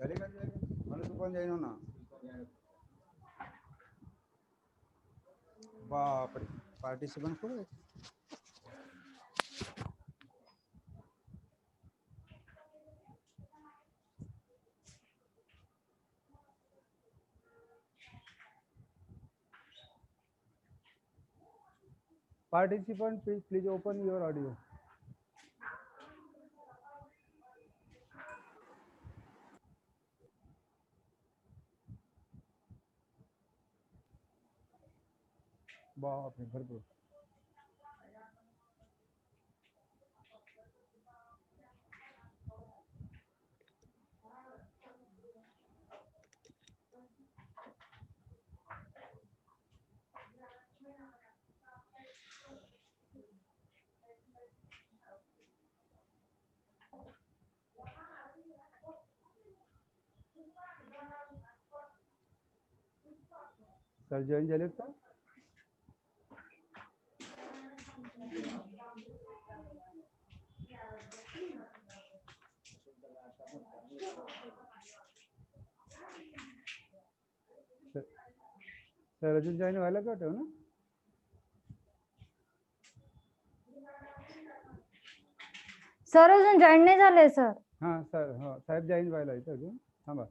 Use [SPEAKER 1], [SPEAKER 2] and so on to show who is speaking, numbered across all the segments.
[SPEAKER 1] मला तू पण जाईन ना. बापरे, पार्टिसिपंट खूप आहेत. Participant, please open your audio. बापरे, भरपूर. सर जॉईन झालेत का? सर अजून जॉईन व्हायला का वाटतं ना?
[SPEAKER 2] सर अजून जॉईन नाही झाले सर.
[SPEAKER 1] हां सर, हो साहेब जॉईन व्हायला इथं अजून थांबा.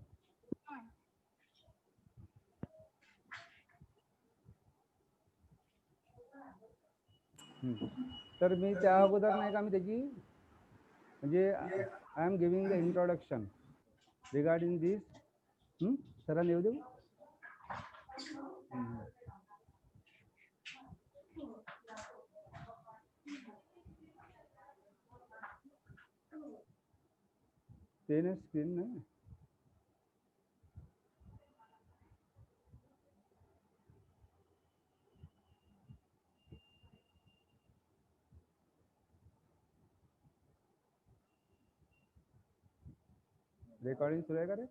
[SPEAKER 1] तर मी त्या अगोदर नाही का मी त्याची म्हणजे I am giving the introduction regarding this. सरांना येऊ देऊ. ते ना स्क्रीन नाही. रेकॉर्डिंग सुरू आहे का रे?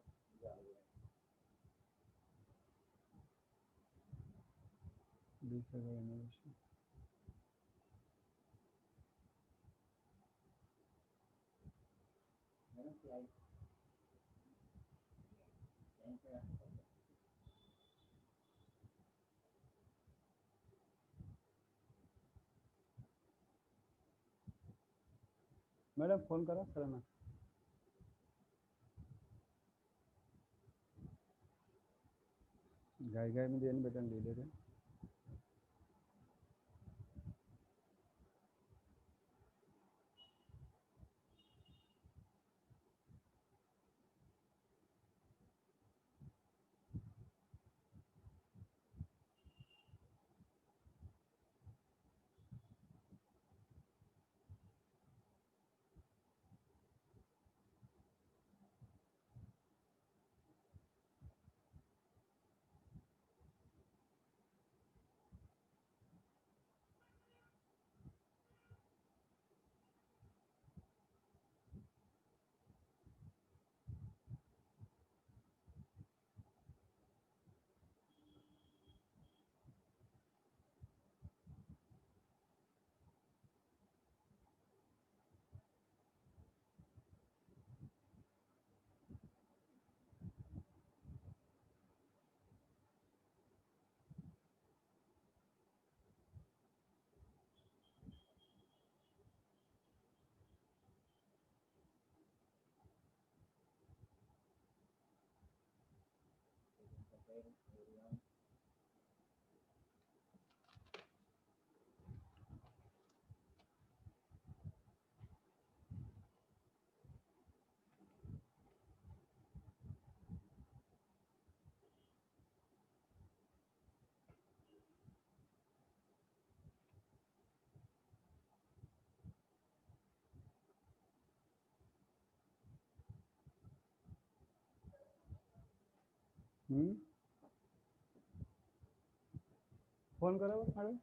[SPEAKER 1] मॅडम फोन करा सरांना. घाई मध्ये एन बटन लिहिले रे. फोन करा madam.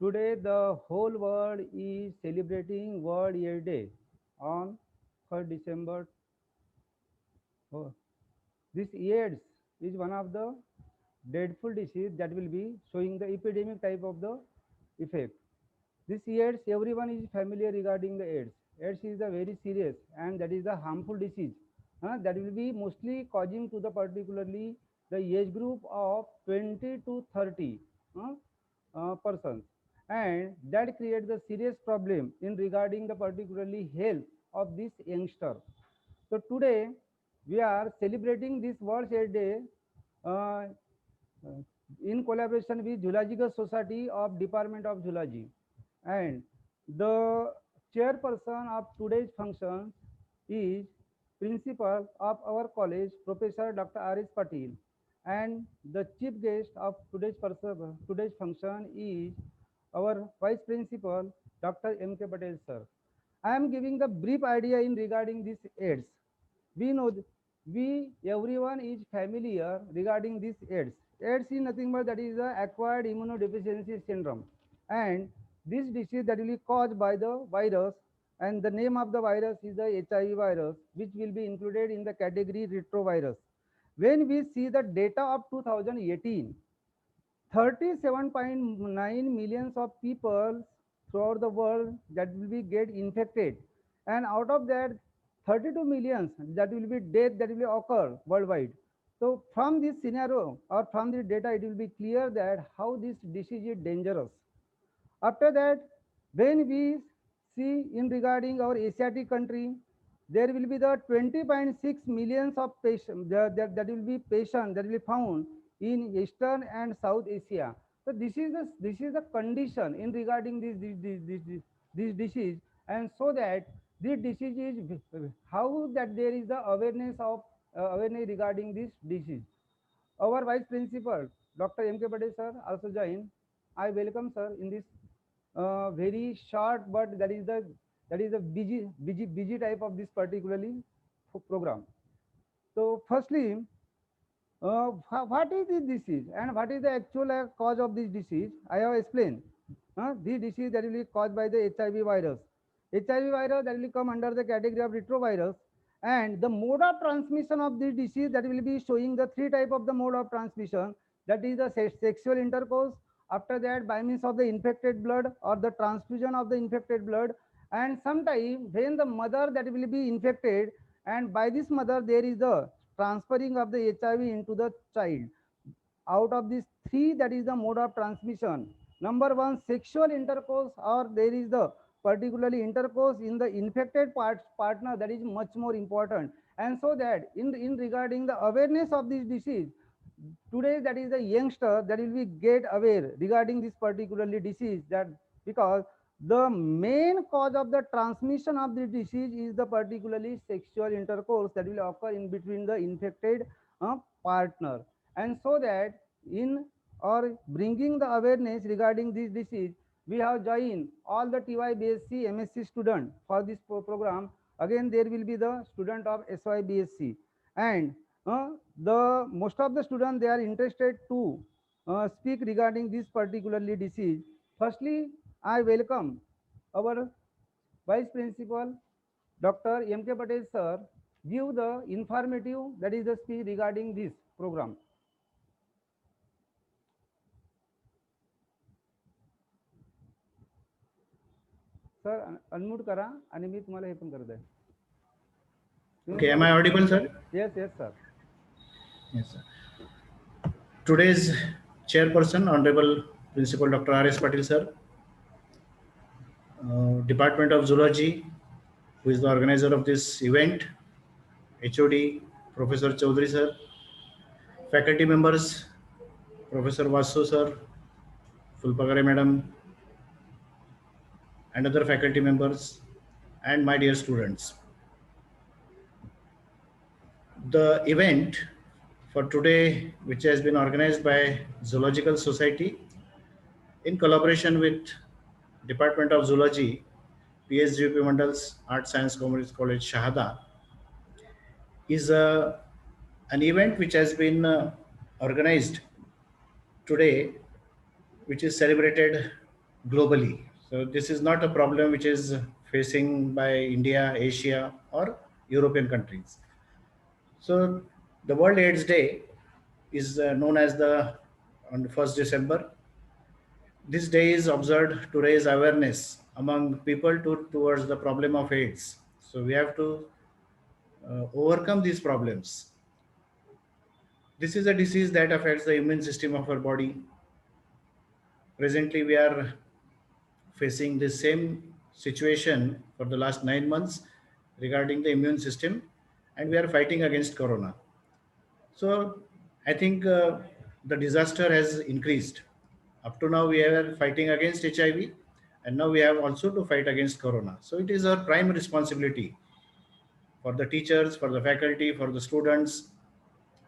[SPEAKER 1] today the whole world is celebrating World AIDS Day on 3rd December. Oh, this AIDS is one of the dreadful disease that will be showing the epidemic type of the effect. This AIDS, everyone is familiar regarding the AIDS. AIDS is a very serious and that is a harmful disease that will be mostly causing to the particularly the age group of 20 to 30 persons, and that creates the serious problem in regarding the particularly health of this youngster. So today we are celebrating this World AIDS Day uh, uh, in collaboration with Zoological Society of Department of Zoology, and the chairperson of today's function is principal of our college, Professor Dr. R.S. Patil, and the chief guest of today's function is our vice principal, Dr. M.K. Patel, sir. I am giving the brief idea in regarding this AIDS. We know we everyone is familiar regarding this AIDS. AIDS is nothing but that is the acquired immunodeficiency syndrome, and this disease that will be caused by the virus, and the name of the virus is the HIV virus, which will be included in the category retrovirus. When we see the data of 2018, 37.9 millions of people throughout the world that will be get infected, and out of that 32 millions that will be death that will occur worldwide. So from this scenario or from this data it will be clear that how this disease is dangerous. After that, when we see in regarding our Asiatic country, there will be the 20.6 millions of patients that will be patient that will be found in Eastern and South Asia. So this is the condition in regarding this disease, and so that this disease is how that there is the awareness of awareness regarding this disease. Our vice principal, Dr. M.K. Patel sir, also join. I welcome sir in this very short, but that is a busy type of this particularly program. So, firstly, what is this disease and what is the actual cause of this disease? I have explained. This disease that will be caused by the HIV virus. HIV virus that will come under the category of retrovirus, and the mode of transmission of this disease that will be showing the three type of the mode of transmission, that is the sexual intercourse, after that by means of the infected blood or the transfusion of the infected blood, and sometime when the mother that will be infected, and by this mother there is the transferring of the HIV into the child. Out of these three, that is the mode of transmission. Number one, sexual intercourse, or there is the particularly intercourse in the infected partner, that is much more important. And so that in regarding the awareness of this disease, today that is the youngster that will be get aware regarding this particularly disease, that because the main cause of the transmission of this disease is the particularly sexual intercourse that will occur in between the infected partner. And so that in or bringing the awareness regarding this disease, we have joined all the TY BSc MSc student for this program. Again there will be the student of SY BSc, and the most of the students they are interested to speak regarding this particularly disease. Firstly, I welcome our vice principal, Dr. M.K. Patel sir, give the informative that is the speech regarding this program. Sir unmute करा आणि मी तुम्हाला हे पण करत आहे.
[SPEAKER 3] Okay, am I audible, sir?
[SPEAKER 1] Yes, yes, sir.
[SPEAKER 3] Yes, sir. Today's chairperson, Honorable Principal Dr. R.S. Patil, sir, Department of Zoology, who is the organizer of this event, HOD, Professor Chaudhary, sir, faculty members, Professor Vasu, sir, Fulpagare, madam, and other faculty members, and my dear students. The event for today, which has been organized by Zoological Society in collaboration with Department of Zoology, PSGP Mandals Art Science Commerce College, Shahada, is an event which has been organized today, which is celebrated globally. So this is not a problem which is facing by India, Asia, or European countries. So the World AIDS Day is known as the on the 1st December. This day is observed to raise awareness among people towards the problem of AIDS. So we have to overcome these problems. This is a disease that affects the immune system of our body. Presently, we are facing the same situation for the last 9 months regarding the immune system, and we are fighting against corona. So I think the disaster has increased. Up to now, we are fighting against HIV, and now we have also to fight against corona. So it is our prime responsibility for the teachers, for the faculty, for the students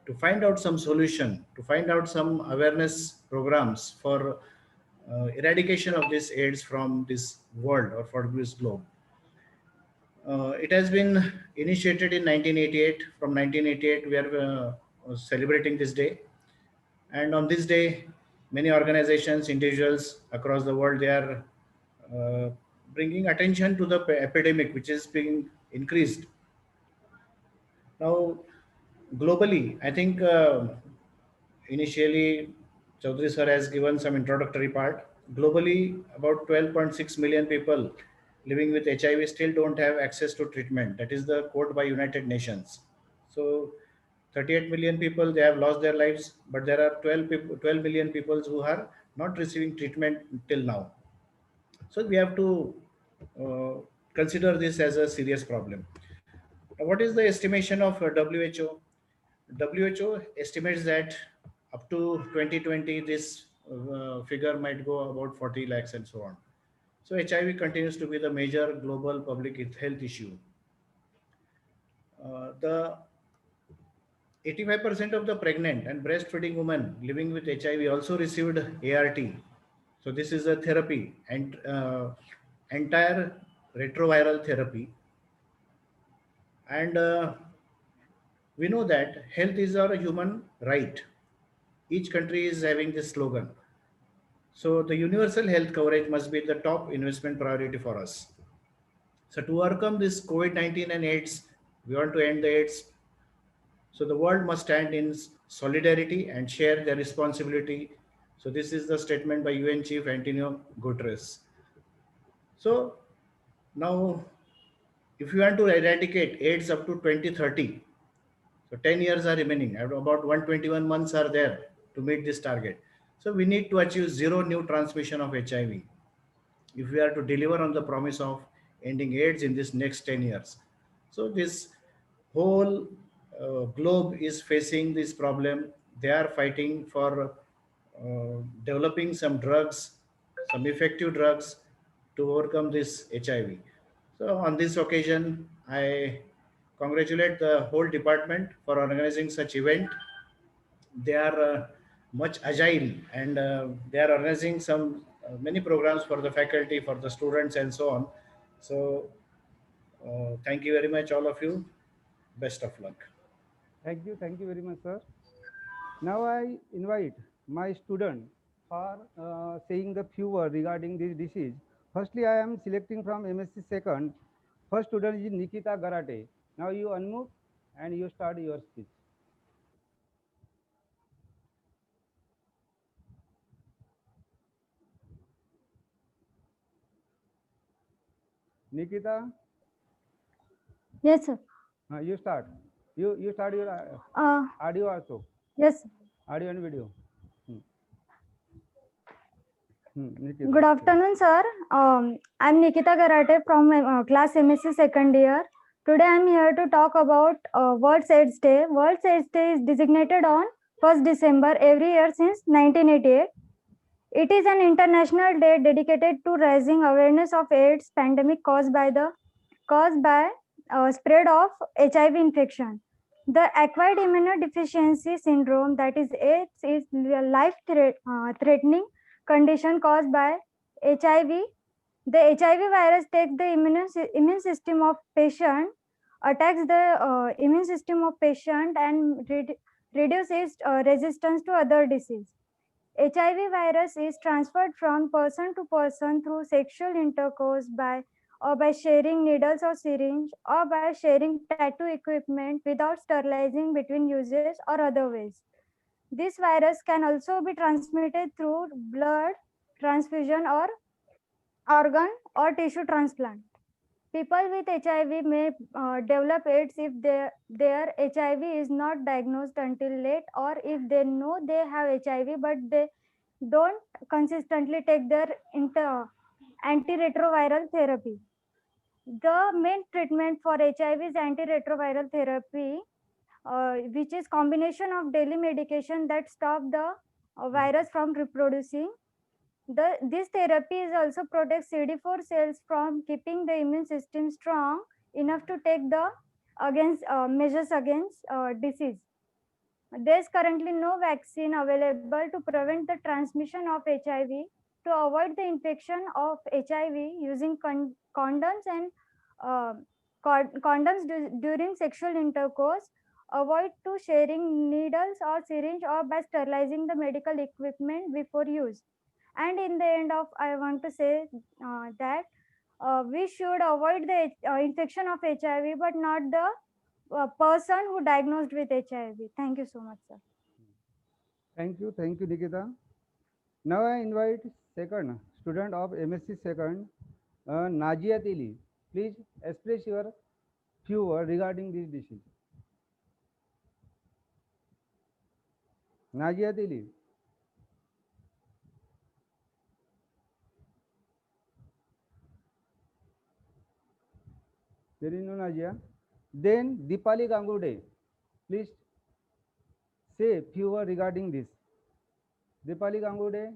[SPEAKER 3] to find out some solution, to find out some awareness programs for eradication of this AIDS from this world or for this globe. It has been initiated in 1988. From 1988, we are celebrating this day. And on this day, many organizations, individuals across the world, they are bringing attention to the epidemic, which is being increased. Now, globally, I think initially Chaudhary sir has given some introductory part. Globally, about 12.6 million people living with HIV still don't have access to treatment. That is the quote by United Nations. So 38 million people, they have lost their lives, but there are 12 million people who are not receiving treatment till now. So we have to uh, consider this as a serious problem. What is the estimation of WHO? WHO estimates that up to 2020, this figure might go about 40 lakhs and so on. So HIV continues to be the major global public health issue. The 85% of the pregnant and breastfeeding women living with HIV also received ART. So this is a therapy and entire retroviral therapy. And we know that health is our human right. Each country is having this slogan. So the universal health coverage must be the top investment priority for us. So to overcome this COVID-19 and AIDS, we want to end the AIDS. So the world must stand in solidarity and share their responsibility. So this is the statement by UN Chief Antonio Guterres. So now, if you want to eradicate AIDS up to 2030, so 10 years are remaining, about 121 months are there to meet this target. So we need to achieve zero new transmission of HIV if we are to deliver on the promise of ending AIDS in this next 10 years. So this whole globe is facing this problem. They are fighting for developing some drugs, some effective drugs to overcome this HIV. So on this occasion, I congratulate the whole department for organizing such event. They are much agile, and they are organizing some many programs for the faculty, for the students, and so on. So thank you very much, all of you. Best of luck.
[SPEAKER 1] Thank you very much, sir. Now I invite my student for saying the few words regarding this disease. Firstly, I am selecting from MSc second. First student is Nikita Garate. Now you unmute and you start your speech. Nikita,
[SPEAKER 2] Yes, sir.
[SPEAKER 1] you start. You start your audio also,
[SPEAKER 2] Yes.
[SPEAKER 1] audio and video. Nikita.
[SPEAKER 2] Good afternoon, sir. I'm Nikita Garate from class MSc second year. Today I'm here to talk about World AIDS Day. World AIDS Day is designated on 1st December every year since 1988. It is an international day dedicated to raising awareness of AIDS pandemic caused by spread of HIV infection. The acquired immunodeficiency syndrome, that is AIDS, is a life-threatening condition caused by HIV. The HIV virus takes the immune system of patient, attacks the immune system of patient, and reduces resistance to other disease. HIV virus is transferred from person to person through sexual intercourse by sharing needles or syringe or by sharing tattoo equipment without sterilizing between uses or other ways. This virus can also be transmitted through blood transfusion or organ or tissue transplant. People with HIV may develop AIDS if their HIV is not diagnosed until late, or if they know they have HIV but they don't consistently take their antiretroviral therapy. The main treatment for HIV is antiretroviral therapy, which is combination of daily medication that stop the virus from reproducing. This therapy is also protects CD4 cells from keeping the immune system strong enough to take the against measures against disease. There is currently no vaccine available to prevent the transmission of HIV. To avoid the infection of HIV, using condoms and uh, condoms during sexual intercourse, avoid to sharing needles or syringe, or by sterilizing the medical equipment before use. And in the end of, I want to say that we should avoid the infection of HIV, but not the person who diagnosed with HIV. Thank you so much, sir.
[SPEAKER 1] Thank you, Nikita. Now I invite second student of MSc second, Najia Tili. Please express your few words regarding this disease. Najia Tili. There is no Najia. Then Dipali Gangude. Please say few words regarding this. Dipali Gangude.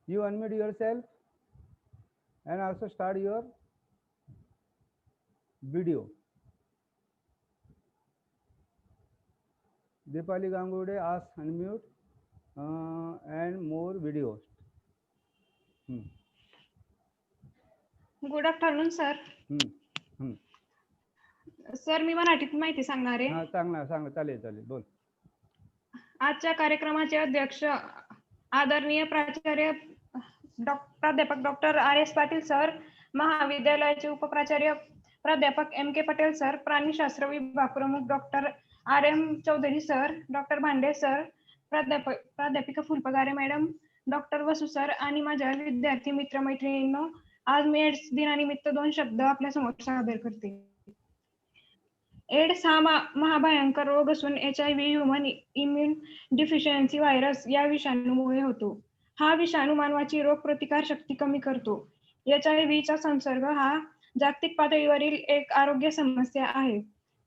[SPEAKER 1] You unmute yourself and also start your video. Dipali Gangude, ask unmute and more videos.
[SPEAKER 4] Good afternoon sir. Sir मी मराठीत माहिती सांगणार आहे.
[SPEAKER 1] सांग चालेल बोल.
[SPEAKER 4] आजच्या कार्यक्रमाचे अध्यक्ष आदरणीय प्राचार्य प्राध्यापक डॉक्टर RS पाटील सर, महाविद्यालयाचे उपप्राचार्य प्राध्यापक MK पटेल सर, प्राणीशास्त्र विभाग प्रमुख doctor RM Chaudhari sir, doctor Bhande sir, प्राध्यापिका Phulpagare madam, doctor Vasu sir आणि माझ्या विद्यार्थी मित्र मैत्रिणींनो, आज मी एड्स दिनानिमित्त 2 शब्द आपल्या समोर सादर करते. एड्स हा महाभयंकर रोग असून HIV human immune deficiency virus या विषाणूमुळे होतो. हा विषाणू मानवाची रोग प्रतिकार शक्ती कमी करतो. HIV चा संसर्ग हा जागतिक पातळीवरील एक आरोग्य समस्या आहे.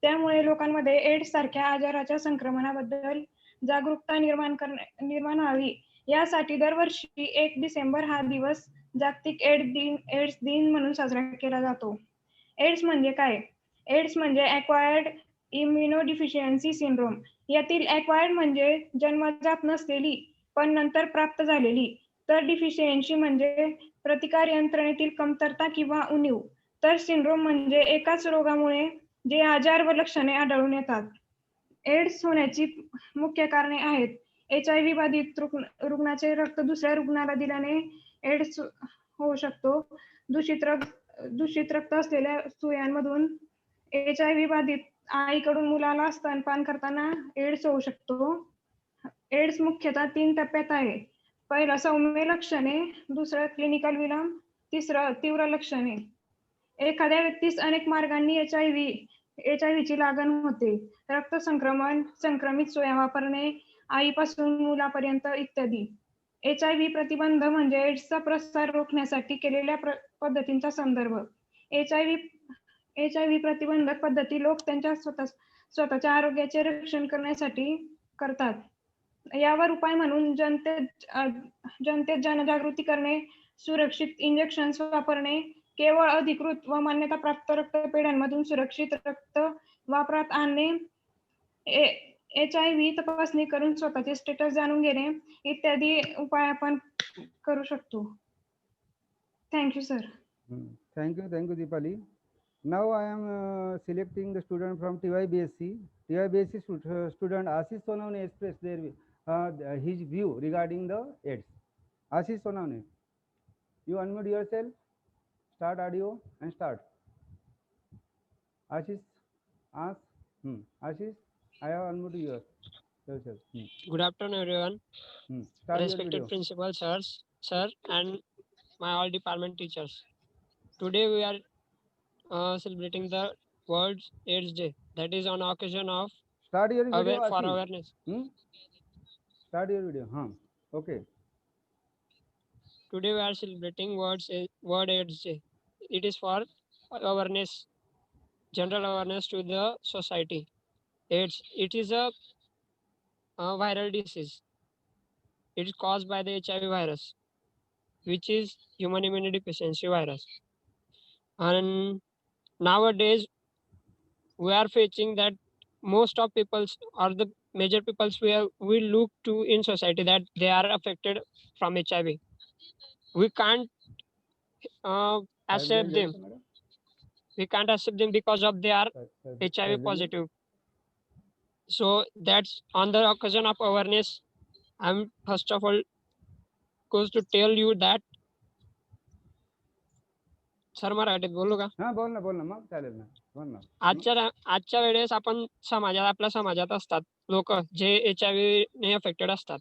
[SPEAKER 4] त्यामुळे लोकांमध्ये एड्स सारख्या आजाराच्या संक्रमणाबद्दल जागरूकता निर्माण व्हावी यासाठी दरवर्षी 1 डिसेंबर हा दिवस जागतिक एड्स दिन म्हणून साजरा केला जातो. एड्स म्हणजे काय? एड्स म्हणजे अक्वायर्ड इम्युनोडिफिशियन्सी सिंड्रोम. यातील अक्वायर्ड म्हणजे जन्मजात नसलेली पण नंतर प्राप्त झालेली, तर डिफिशियन्सी म्हणजे प्रतिकार यंत्रणेतील कमतरता किंवा उणीव, तर सिंड्रोम म्हणजे एकाच रोगामुळे जे आजार व लक्षणे आढळून येतात. एड्स होण्याची मुख्य कारणे आहेत. HIV बाधित रुग्णाचे रक्त दुसऱ्या रुग्णाला दिल्याने एड्स होऊ शकतो. दूषित रक्त असलेल्या सुयांमधून HIV बाधित आईकडून मुलाला स्तनपान करताना एड्स होऊ शकतो. एड्स मुख्यतः 3 टप्प्यात आहे. पहिला सौम्य लक्षणे, दुसरं क्लिनिकल विलंब, तिसरं तीव्र लक्षणे. एखाद्या व्यक्तीस अनेक मार्गांनी HIV ची लागण होते. रक्त संक्रमण, संक्रमित सुया वापरणे, आईपासून मुलापर्यंत इत्यादी. HIV प्रतिबंध म्हणजे एड्सचा प्रसार रोखण्यासाठी केलेल्या पद्धतींचा संदर्भ. HIV प्रतिबंधक पद्धती लोक त्यांच्या स्वतःच्या आरोग्याचे रक्षण करण्यासाठी करतात. यावर उपाय म्हणून जनतेत जनजागृती करणे, सुरक्षित इंजेक्शन्स वापरणे, केवळ अधिकृत व मान्यताप्राप्त रक्तपेढ्यांमधून सुरक्षित रक्त वापरात आणणे, HIV तपासणी करून स्वतःचे स्टेटस जाणून घेणे इत्यादी उपाय आपण करू शकतो. Thank you sir.
[SPEAKER 1] Thank you Deepali. Now I am selecting the student from TYBSC. TYBSC student Ashish Sonavane express his view regarding the AIDS. Ashish Sonavane, you unmute yourself, start audio and start. Ashish, ask. Ashish, I have unmuted yourself.
[SPEAKER 5] Good afternoon, everyone.
[SPEAKER 1] Start your
[SPEAKER 5] Respected
[SPEAKER 1] video.
[SPEAKER 5] principal sirs, sir, and my all department teachers. Today we are celebrating the World AIDS Day. That is on occasion of
[SPEAKER 1] Start your video,
[SPEAKER 5] for
[SPEAKER 1] Ashish.
[SPEAKER 5] awareness.
[SPEAKER 1] Start your video. Okay.
[SPEAKER 5] Today we are celebrating World AIDS Day. It is for awareness, general awareness to the society. AIDS. It is a viral disease. It is caused by the HIV virus, which is human immunodeficiency virus. And nowadays we are facing that most of peoples or the major peoples we look to in society that they are affected from HIV. We can't accept them. We can't accept them because of they are HIV positive. So that's on the occasion of awareness. I'm first of all goes to tell you that. Sir मराठीत बोलू का?
[SPEAKER 1] हा बोल ना मग चालेल ना बोल ना.
[SPEAKER 5] आजच्या वेळेस आपण आपल्या समाजात असतात लोक जे HIV ने अफेक्टेड असतात.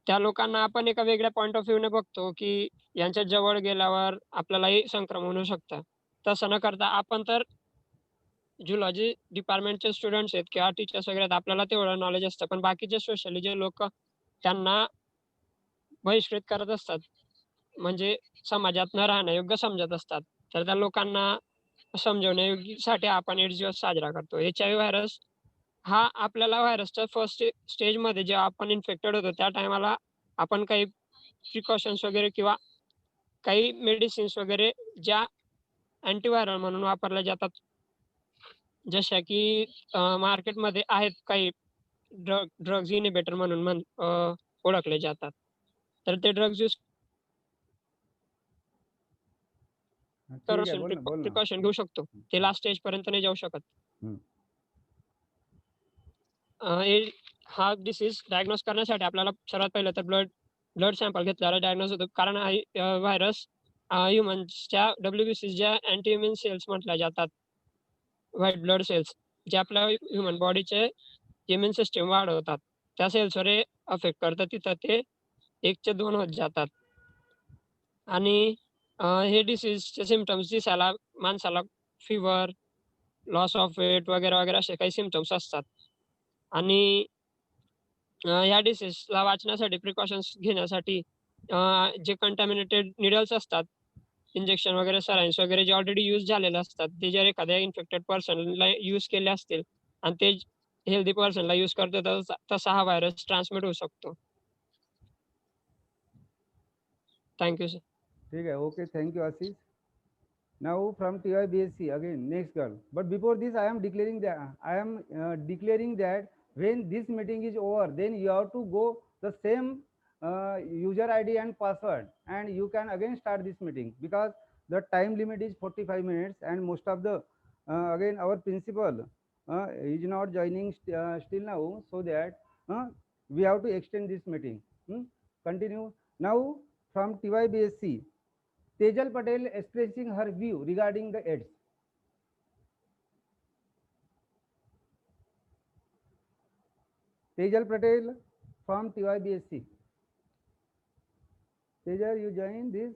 [SPEAKER 5] त्या लोकांना आपण एका वेगळ्या पॉइंट ऑफ व्ह्यू ने बघतो की यांच्या जवळ गेल्यावर आपल्यालाही संक्रमण होऊ शकतं. तसं न करता आपण तर झुलॉजी डिपार्टमेंटचे स्टुडंट्स आहेत किंवा टीचर्स वगैरे आहेत, आपल्याला तेवढं नॉलेज असतं, पण बाकीचे सोशली जे लोक त्यांना बहिष्कृत करत असतात, म्हणजे समाजात न राहण्यायोग्य समजत असतात, तर त्या लोकांना समजवण्यासाठी आपण AIDS दिवस साजरा करतो. HIV व्हायरस हा आपल्याला व्हायरसच्या फर्स्ट स्टेजमध्ये जेव्हा आपण इन्फेक्टेड होतो त्या टायमाला आपण काही प्रिकॉशन्स वगैरे किंवा काही मेडिसिन्स वगैरे ज्या अँटीव्हायरल म्हणून वापरल्या जातात, जशा की मार्केटमध्ये आहेत काही ड्रग्ज इनिबिटर म्हणून ओळखले जातात. तर ते ड्रग्ज यूज प्रिकॉशन घेऊ शकतो. ते लास्ट स्टेज पर्यंत नाही जाऊ शकत. हा डिसीज डायग्नोज करण्यासाठी आपल्याला सर्वात पहिलं तर ब्लड सॅम्पल घेतल्यावर डायग्नोज होतो, कारण हा व्हायरस ह्युमन्सच्या WBC ज्या अँटी इम्युन सेल्स म्हटल्या जातात, व्हाईट ब्लड सेल्स, जे आपल्या ह्युमन बॉडीचे इम्युन सिस्टीम वाढवतात, त्या सेल्सवर अफेक्ट करतात. तिथं ते 1 ते 2 होत जातात. आणि हे डिसीजचे सिम्पटम्स दिसायला माणसाला फिवर, लॉस ऑफ वेट वगैरे वगैरे असे काही सिम्पटम्स असतात. आणि या डिसीजला वाचण्यासाठी प्रिकॉशन्स घेण्यासाठी जे कंटॅमिनेटेड निडल्स असतात, इंजेक्शन वगैरे सलाईन्स वगैरे जे ऑलरेडी यूज झालेले असतात, ते जर एखाद्या इन्फेक्टेड पर्सनला यूज केले असतील आणि ते हेल्दी पर्सनला यूज करतो, तर तसा हा व्हायरस ट्रान्समिट होऊ शकतो. Thank you sir.
[SPEAKER 1] ठीक आहे. Okay, thank you, Ashish. Now from TYBSC again, next girl. But before this, I am declaring that when this meeting is over, then you have to go the same user ID and password, and you can again start this meeting, because the time limit is 45 minutes, and most of the again our principal is not joining still now, so that we have to extend this meeting. Continue. Now from TYBSC, Tejal Patel expressing her view regarding the AIDS. Tejal Patel from TYBSC. Tejal, you join this.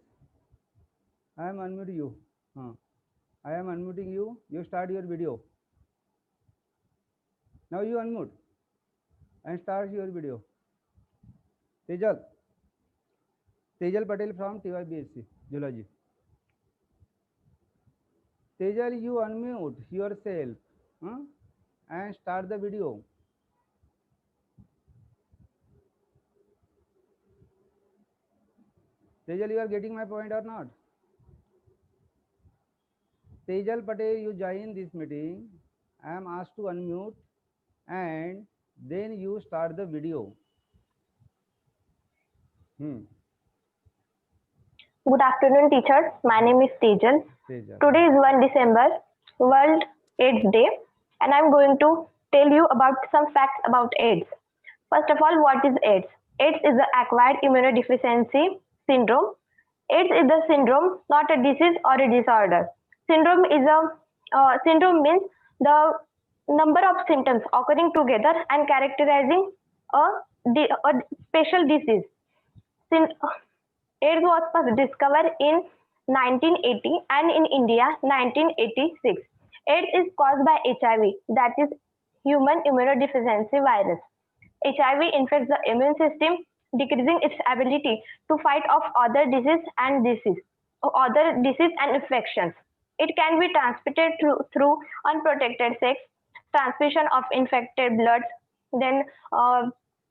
[SPEAKER 1] I am unmuting you. I am unmuting you. You start your video. Now you unmute and start your video. Tejal. Tejal Patel from TYBSC, Zoology. Tejal, you unmute yourself and start the video. Tejal, you are getting my point or not? Tejal Patel, you join this meeting. I am asked to unmute and then you start the video.
[SPEAKER 6] Good afternoon, teachers. My name is Tejal.
[SPEAKER 1] Teja.
[SPEAKER 6] Today is 1 December, World AIDS Day, and I'm going to tell you about some facts about AIDS. First of all, what is AIDS? AIDS is the acquired immunodeficiency syndrome. AIDS is the syndrome, not a disease or a disorder. Syndrome means the number of symptoms occurring together and characterizing a special disease. AIDS was first discovered in 1980 and in India 1986. AIDS is caused by HIV, that is human immunodeficiency virus. HIV infects the immune system, decreasing its ability to fight off other disease and infections. It can be transmitted through unprotected sex, transmission of infected blood, then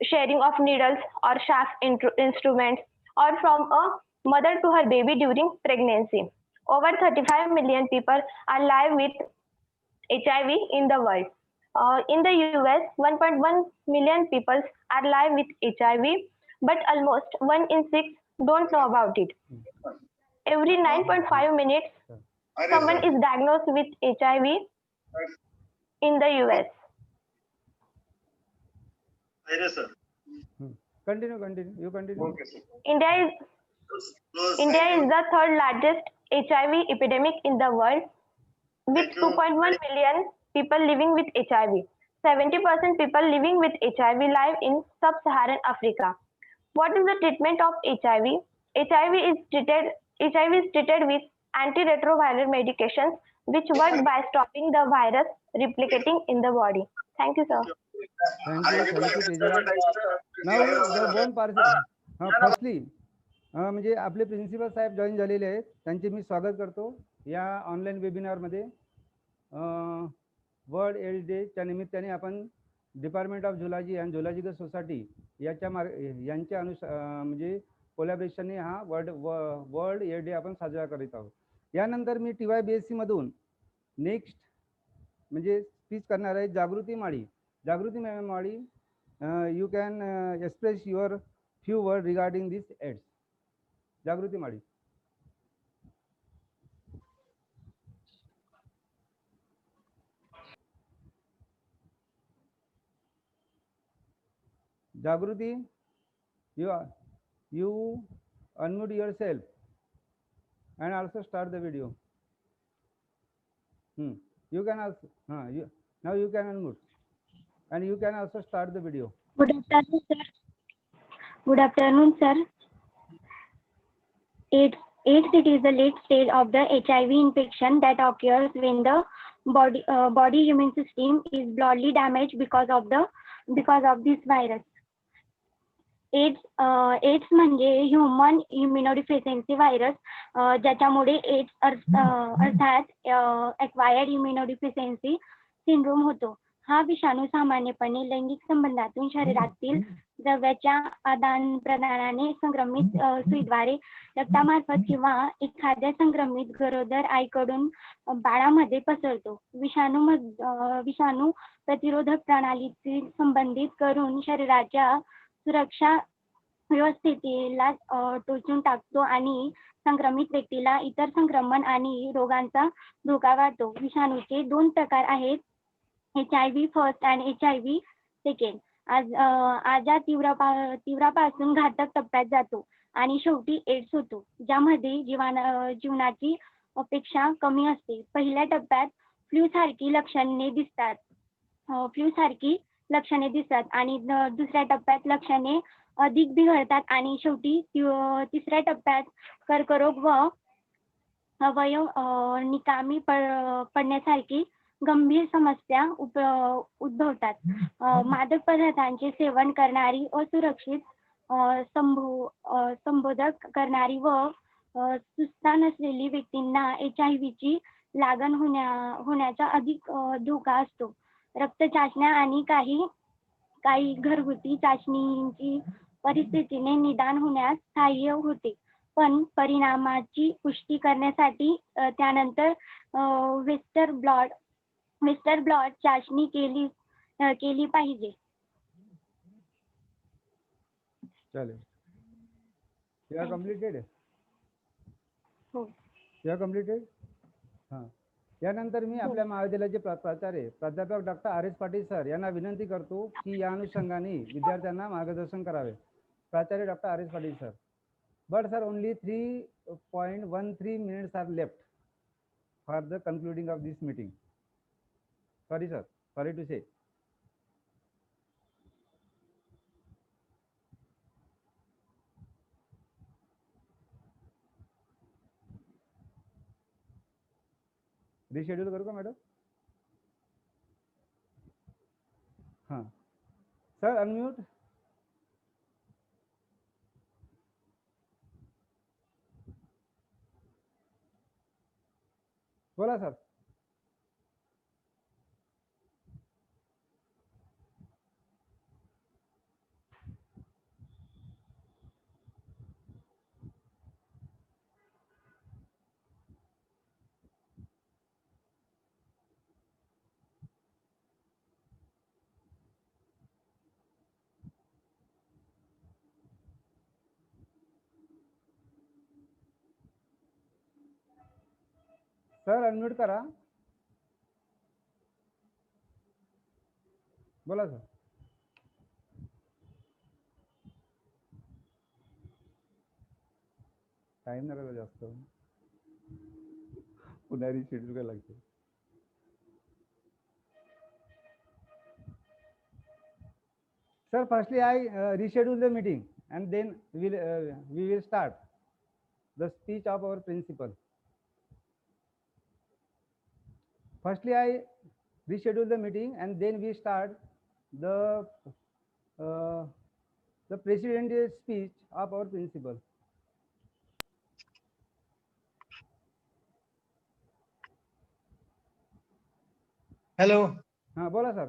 [SPEAKER 6] sharing of needles or shaft instruments, or from a mother to her baby during pregnancy. Over 35 million people are live with HIV in the world. In the US, 1.1 million people are live with HIV, but almost 1 in 6 don't know about it. Every 9.5 minutes, someone is diagnosed with HIV in the US.
[SPEAKER 1] Continue. You continue.
[SPEAKER 6] India is the third largest HIV epidemic in the world, with 2.1 million people living with HIV. 70% people living with HIV live in sub-Saharan Africa. What is the treatment of HIV? HIV is treated with antiretroviral medications which work by stopping the virus replicating in the body. Thank you, sir.
[SPEAKER 1] Thank you, Teja. Now the one person, firstly, म्हणजे आपले principal साहेब join झालेले आहेत, त्यांचे मी स्वागत करतो या online वेबिनारमध्ये. World ads डेच्या निमित्ताने आपण department of zoology and zoological society यांच्या म्हणजे कोलॅबरेशनने हा वर्ल्ड एड्स डे आपण साजरा करीत आहोत. यानंतर मी TYBSC मधून नेक्स्ट म्हणजे स्पीच करणार आहे जागृती माळी. जागृती माळी, you can express your few words regarding this AIDS. Jagruti Madi. Jagruti, you unmute yourself and also start the video. You can also now you can unmute and you can also start the video.
[SPEAKER 7] Good afternoon, sir. Good afternoon, sir. AIDS it is the late stage of the HIV infection that occurs when the body immune system is broadly damaged because of this virus. AIDS म्हणजे human इम्युनोडिफिशियन्सी virus, ज्याच्यामुळे ads अर्थात acquired इम्युनोडिफिशियन्सी syndrome होतो. हा विषाणू सामान्यपणे लैंगिक संबंधातून शरीरातील द्रव्याच्या आदान प्रदानाने संक्रमित सुईद्वारे रक्तामार्फत किंवा एखाद्या संक्रमित गरोदर आईकडून बाळामध्ये पसरतो. विषाणू प्रतिरोधक प्रणालीची संबंधित करून शरीराच्या सुरक्षा व्यवस्थेला टोचून टाकतो आणि संक्रमित व्यक्तीला इतर संक्रमण आणि रोगांचा धोका वाढतो. विषाणूचे 2 प्रकार आहेत, HIV फर्स्ट आणि HIV सेकंड. आजा तीव्रापासून घातक टप्प्यात जातो आणि शेवटी एड्स होतो, ज्यामध्ये जीवनाची अपेक्षा कमी असते. पहिल्या टप्प्यात फ्लू सारखी लक्षणे दिसतात आणि दुसऱ्या टप्प्यात लक्षणे अधिक बिघडतात आणि शेवटी तिसऱ्या टप्प्यात कर्करोग व अवयव निकामी पडण्यासारखी गंभीर समस्या उद्भवतात. मादक पदार्थांचे सेवन करणारी, असुरक्षित संबोधक करणारी व सुस्था नसलेली व्यक्तींना HIV ची लागण होण्याचा अधिक धोका असतो. रक्त चाचण्या आणि काही घरगुती चाचणींची परिस्थितीने निदान होण्यास सहाय्य होते, पण परिणामाची पुष्टी करण्यासाठी त्यानंतर वेस्टर ब्लॉट चाचणी केली पाहिजे.
[SPEAKER 1] चालेल. You are completed?
[SPEAKER 7] हो.
[SPEAKER 1] You are completed? हां, यानंतर मी आपल्या महाविद्यालयाचे प्राचार्य प्राध्यापक doctor R S Patil sir यांना विनंती करतो की या अनुषंगाने विद्यार्थ्यांना मार्गदर्शन करावे. प्राचार्य doctor R S Patil sir. But sir, only 3.13 minutes are left for the concluding of this meeting. Sorry, sir. Sorry to say. Reschedule करू का मॅडम? हां. Sir, unmute. बोला सर. सर अनम्यूट करा. बोला सर. टाइम नका जास्त. पुन्हा रिशेड्यूल करायला लागते. Sir, firstly I reschedule the meeting and then we will start the speech of our principal. Firstly, I reschedule the meeting and then we start the presidential speech of our principal.
[SPEAKER 8] Hello.
[SPEAKER 1] हाँ बोला sir.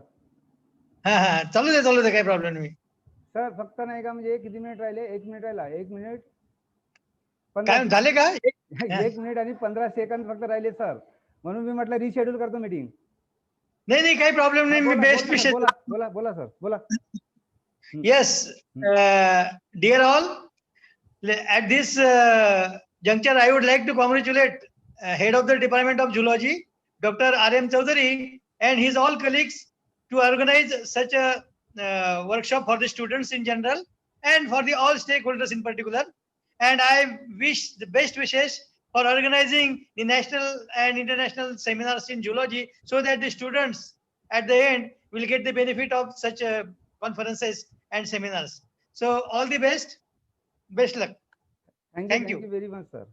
[SPEAKER 8] हा हा चालू दे काही problem नाही.
[SPEAKER 1] Sir फक्त नाही का म्हणजे किती मिनिट राहिले? 1 मिनिट राहिला. 1 मिनिट
[SPEAKER 8] काय झाले का?
[SPEAKER 1] 1 मिनिट आणि 15 सेकंद फक्त राहिले सर. म्हणून मी म्हटलं रिशेड्यूल करतो मीटिंग.
[SPEAKER 8] नाही काही प्रॉब्लेम नाही. मी बेस्ट विषय.
[SPEAKER 1] बोला बोला सर बोला.
[SPEAKER 8] Yes, dear all, at this juncture, I would like to congratulate head of the Department of Zoology, Dr. R.M. Chaudhary, and his all colleagues to organize such a workshop for the students in general and for the all stakeholders in particular. And I wish the best wishes for organizing the national and international seminars in zoology so that the students at the end will get the benefit of such conferences and seminars. So all the best. Best luck.
[SPEAKER 1] Thank you very much, sir.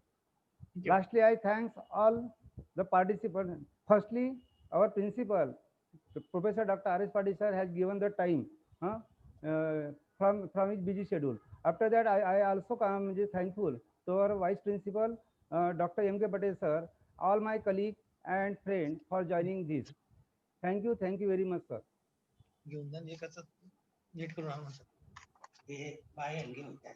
[SPEAKER 1] Lastly, I thanks all the participants. Firstly, our principal, Professor Dr. R.S. Patil sir, has given the time from his busy schedule. After that, I also come thankful to our vice principal, Dr. M.K. Patel sir, all my colleagues and friends for joining this. Thank you very much, sir.
[SPEAKER 8] घेऊन जा, हे कसं NEET करून आणू. हे बाहेर घेऊन जा.